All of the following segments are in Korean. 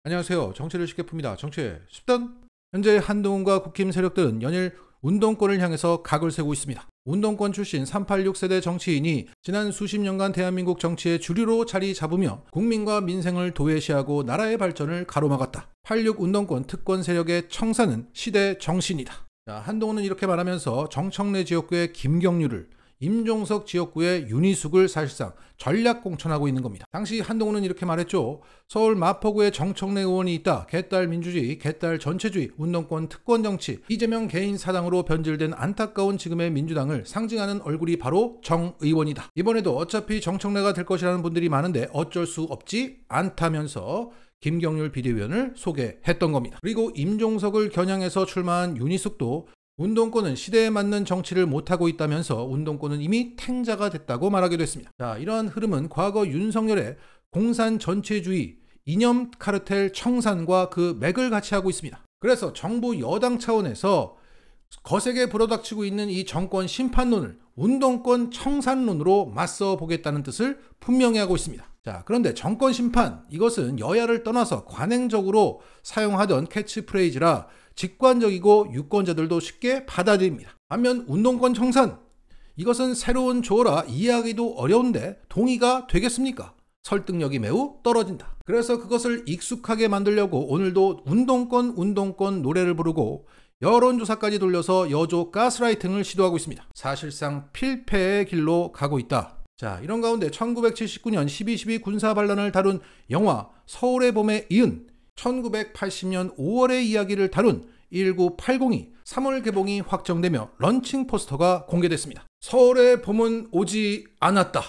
안녕하세요. 정치를 쉽게 풉니다. 정치 10단. 현재 한동훈과 국힘 세력들은 연일 운동권을 향해서 각을 세우고 있습니다. 운동권 출신 386 세대 정치인이 지난 수십 년간 대한민국 정치의 주류로 자리 잡으며 국민과 민생을 도외시하고 나라의 발전을 가로막았다. 86 운동권 특권 세력의 청사는 시대 정신이다. 한동훈은 이렇게 말하면서 정청래 지역구의 김경률을, 임종석 지역구의 윤희숙을 사실상 전략 공천하고 있는 겁니다. 당시 한동훈은 이렇게 말했죠. 서울 마포구에 정청래 의원이 있다. 개딸 민주주의, 개딸 전체주의, 운동권 특권 정치, 이재명 개인 사당으로 변질된 안타까운 지금의 민주당을 상징하는 얼굴이 바로 정 의원이다. 이번에도 어차피 정청래가 될 것이라는 분들이 많은데 어쩔 수 없지 않다면서 김경률 비대위원을 소개했던 겁니다. 그리고 임종석을 겨냥해서 출마한 윤희숙도 운동권은 시대에 맞는 정치를 못하고 있다면서 운동권은 이미 탱자가 됐다고 말하기도 했습니다. 이러한 흐름은 과거 윤석열의 공산 전체주의, 이념 카르텔 청산과 그 맥을 같이 하고 있습니다. 그래서 정부 여당 차원에서 거세게 불어닥치고 있는 이 정권 심판론을 운동권 청산론으로 맞서 보겠다는 뜻을 분명히 하고 있습니다. 그런데 정권 심판, 이것은 여야를 떠나서 관행적으로 사용하던 캐치프레이즈라 직관적이고 유권자들도 쉽게 받아들입니다. 반면 운동권 청산, 이것은 새로운 조어라 이해하기도 어려운데 동의가 되겠습니까? 설득력이 매우 떨어진다. 그래서 그것을 익숙하게 만들려고 오늘도 운동권 노래를 부르고 여론조사까지 돌려서 여조 가스라이팅을 시도하고 있습니다. 사실상 필패의 길로 가고 있다. 이런 가운데 1979년 12.12 군사반란을 다룬 영화 서울의 봄에 이은 1980년 5월의 이야기를 다룬 1980이 3월 개봉이 확정되며 런칭 포스터가 공개됐습니다. 서울의 봄은 오지 않았다.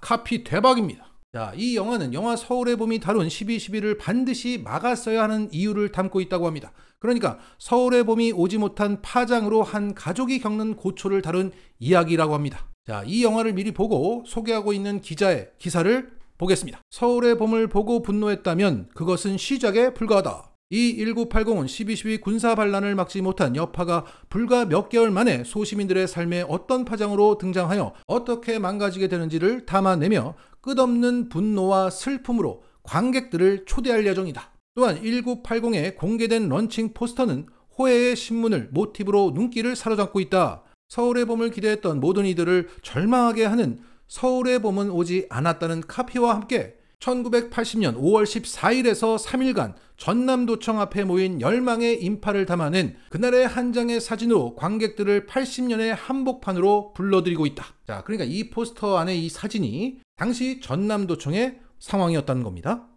카피 대박입니다. 이 영화는 영화 서울의 봄이 다룬 12.12를 반드시 막았어야 하는 이유를 담고 있다고 합니다. 그러니까 서울의 봄이 오지 못한 파장으로 한 가족이 겪는 고초를 다룬 이야기라고 합니다. 이 영화를 미리 보고 소개하고 있는 기자의 기사를 보겠습니다. 서울의 봄을 보고 분노했다면 그것은 시작에 불과하다. 이 1980은 12.12 군사반란을 막지 못한 여파가 불과 몇 개월 만에 소시민들의 삶에 어떤 파장으로 등장하여 어떻게 망가지게 되는지를 담아내며 끝없는 분노와 슬픔으로 관객들을 초대할 예정이다. 또한 1980에 공개된 런칭 포스터는 호혜의 신문을 모티브로 눈길을 사로잡고 있다. 서울의 봄을 기대했던 모든 이들을 절망하게 하는 서울의 봄은 오지 않았다는 카피와 함께 1980년 5월 14일에서 3일간 전남도청 앞에 모인 열망의 인파를 담아낸 그날의 한 장의 사진으로 관객들을 80년의 한복판으로 불러들이고 있다. 그러니까 이 포스터 안에 이 사진이 당시 전남도청의 상황이었다는 겁니다.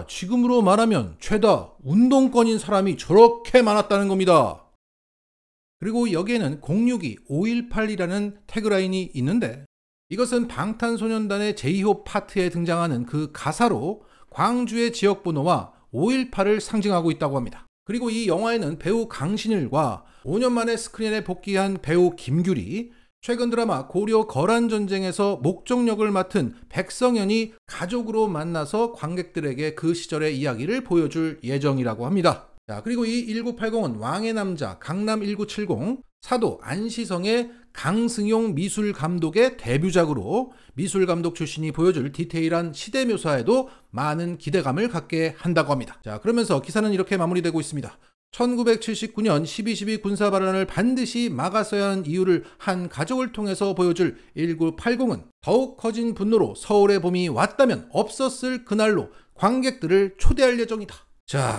지금으로 말하면 죄다 운동권인 사람이 저렇게 많았다는 겁니다. 그리고 여기에는 062, 518이라는 태그라인이 있는데 이것은 방탄소년단의 제2호 파트에 등장하는 그 가사로 광주의 지역번호와 518을 상징하고 있다고 합니다. 그리고 이 영화에는 배우 강신일과 5년 만에 스크린에 복귀한 배우 김규리, 최근 드라마 고려 거란전쟁에서 목적역을 맡은 백성현이 가족으로 만나서 관객들에게 그 시절의 이야기를 보여줄 예정이라고 합니다. 그리고 이 1980은 왕의 남자, 강남 1970, 사도 안시성의 강승용 미술감독의 데뷔작으로 미술감독 출신이 보여줄 디테일한 시대 묘사에도 많은 기대감을 갖게 한다고 합니다. 그러면서 기사는 이렇게 마무리되고 있습니다. 1979년 12.12 군사반란을 반드시 막았어야 하는 이유를 한 가족을 통해서 보여줄 1980은 더욱 커진 분노로 서울의 봄이 왔다면 없었을 그날로 관객들을 초대할 예정이다.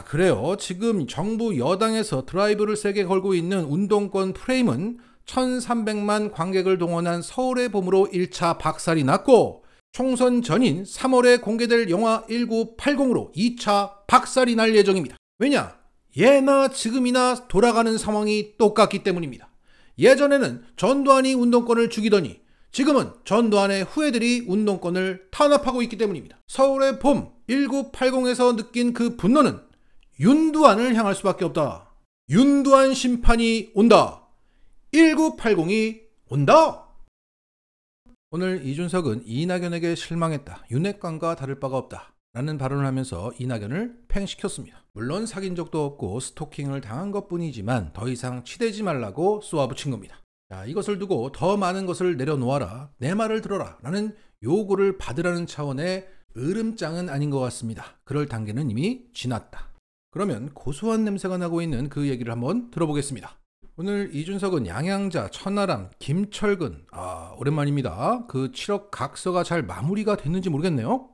그래요. 지금 정부 여당에서 드라이브를 세게 걸고 있는 운동권 프레임은 1300만 관객을 동원한 서울의 봄으로 1차 박살이 났고 총선 전인 3월에 공개될 영화 1980으로 2차 박살이 날 예정입니다. 왜냐? 예나 지금이나 돌아가는 상황이 똑같기 때문입니다. 예전에는 전두환이 운동권을 죽이더니 지금은 전두환의 후예들이 운동권을 탄압하고 있기 때문입니다. 서울의 봄 1980에서 느낀 그 분노는 윤두환을 향할 수밖에 없다. 윤두환 심판이 온다. 1980이 온다. 오늘 이준석은 이낙연에게 실망했다. 윤핵관과 다를 바가 없다. 라는 발언을 하면서 이낙연을 팽시켰습니다. 물론 사귄 적도 없고 스토킹을 당한 것뿐이지만 더 이상 치대지 말라고 쏘아붙인 겁니다. 이것을 두고 더 많은 것을 내려놓아라, 내 말을 들어라 라는 요구를 받으라는 차원의 으름장은 아닌 것 같습니다. 그럴 단계는 이미 지났다. 그러면 고소한 냄새가 나고 있는 그 얘기를 한번 들어보겠습니다. 오늘 이준석은 양양자, 천하람, 김철근, 오랜만입니다. 그 7억 각서가 잘 마무리가 됐는지 모르겠네요.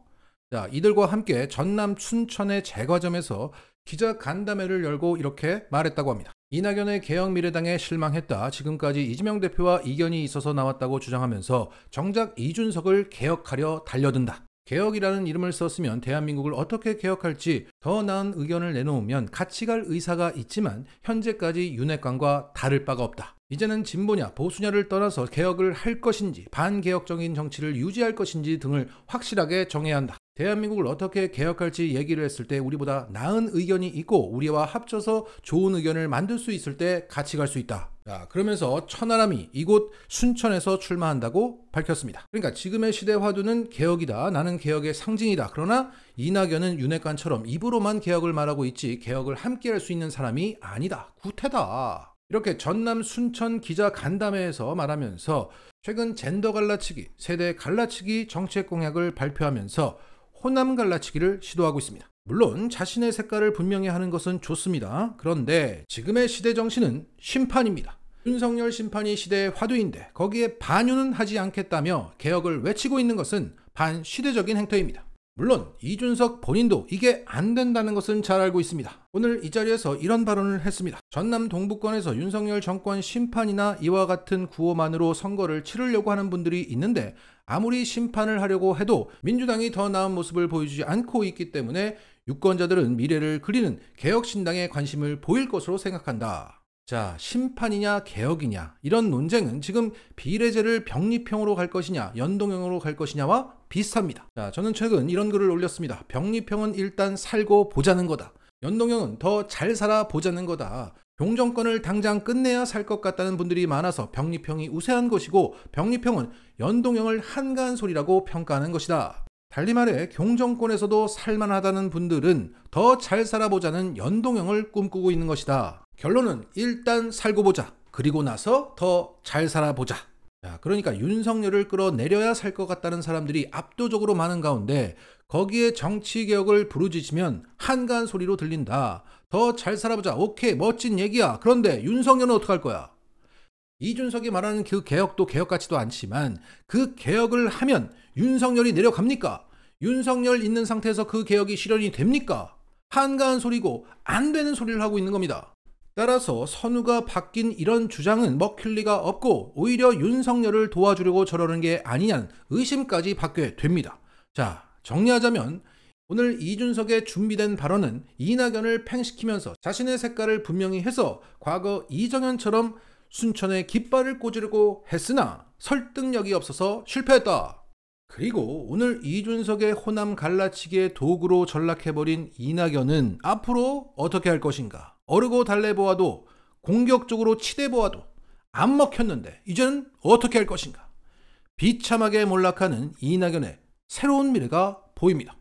자, 이들과 함께 전남 춘천의 제과점에서 기자 간담회를 열고 이렇게 말했다고 합니다. 이낙연의 개혁미래당에 실망했다. 지금까지 이재명 대표와 이견이 있어서 나왔다고 주장하면서 정작 이준석을 개혁하려 달려든다. 개혁이라는 이름을 썼으면 대한민국을 어떻게 개혁할지 더 나은 의견을 내놓으면 같이 갈 의사가 있지만 현재까지 윤핵관과 다를 바가 없다. 이제는 진보냐 보수냐를 떠나서 개혁을 할 것인지 반개혁적인 정치를 유지할 것인지 등을 확실하게 정해야 한다. 대한민국을 어떻게 개혁할지 얘기를 했을 때 우리보다 나은 의견이 있고 우리와 합쳐서 좋은 의견을 만들 수 있을 때 같이 갈 수 있다. 자, 그러면서 천하람이 이곳 순천에서 출마한다고 밝혔습니다. 그러니까 지금의 시대 화두는 개혁이다. 나는 개혁의 상징이다. 그러나 이낙연은 윤핵관처럼 입으로만 개혁을 말하고 있지 개혁을 함께 할 수 있는 사람이 아니다. 구태다. 이렇게 전남 순천 기자 간담회에서 말하면서 최근 젠더 갈라치기, 세대 갈라치기 정책 공약을 발표하면서 호남 갈라치기를 시도하고 있습니다. 물론 자신의 색깔을 분명히 하는 것은 좋습니다. 그런데 지금의 시대 정신은 심판입니다. 윤석열 심판이 시대의 화두인데 거기에 반유는 하지 않겠다며 개혁을 외치고 있는 것은 반시대적인 행태입니다. 물론 이준석 본인도 이게 안 된다는 것은 잘 알고 있습니다. 오늘 이 자리에서 이런 발언을 했습니다. 전남 동부권에서 윤석열 정권 심판이나 이와 같은 구호만으로 선거를 치르려고 하는 분들이 있는데 아무리 심판을 하려고 해도 민주당이 더 나은 모습을 보여주지 않고 있기 때문에 유권자들은 미래를 그리는 개혁신당에 관심을 보일 것으로 생각한다. 자, 심판이냐 개혁이냐 이런 논쟁은 지금 비례제를 병립형으로 갈 것이냐 연동형으로 갈 것이냐와 비슷합니다. 자, 저는 최근 이런 글을 올렸습니다. 병립형은 일단 살고 보자는 거다. 연동형은 더 잘 살아 보자는 거다. 공정권을 당장 끝내야 살 것 같다는 분들이 많아서 병립형이 우세한 것이고 병립형은 연동형을 한가한 소리라고 평가하는 것이다. 달리 말해 경정권에서도 살만하다는 분들은 더 잘 살아보자는 연동형을 꿈꾸고 있는 것이다. 결론은 일단 살고 보자. 그리고 나서 더 잘 살아보자. 자, 그러니까 윤석열을 끌어내려야 살 것 같다는 사람들이 압도적으로 많은 가운데 거기에 정치개혁을 부르짖으면 한가한 소리로 들린다. 더 잘 살아보자. 오케이, 멋진 얘기야. 그런데 윤석열은 어떡할 거야? 이준석이 말하는 그 개혁도 개혁 같지도 않지만 그 개혁을 하면 윤석열이 내려갑니까? 윤석열 있는 상태에서 그 개혁이 실현이 됩니까? 한가한 소리고 안 되는 소리를 하고 있는 겁니다. 따라서 선우가 바뀐 이런 주장은 먹힐 리가 없고 오히려 윤석열을 도와주려고 저러는 게 아니냐는 의심까지 받게 됩니다. 자, 정리하자면 오늘 이준석의 준비된 발언은 이낙연을 팽시키면서 자신의 색깔을 분명히 해서 과거 이정현처럼 순천에 깃발을 꽂으려고 했으나 설득력이 없어서 실패했다. 그리고 오늘 이준석의 호남 갈라치기의 도구로 전락해버린 이낙연은 앞으로 어떻게 할 것인가? 어르고 달래보아도 공격적으로 치대보아도 안 먹혔는데 이제는 어떻게 할 것인가? 비참하게 몰락하는 이낙연의 새로운 미래가 보입니다.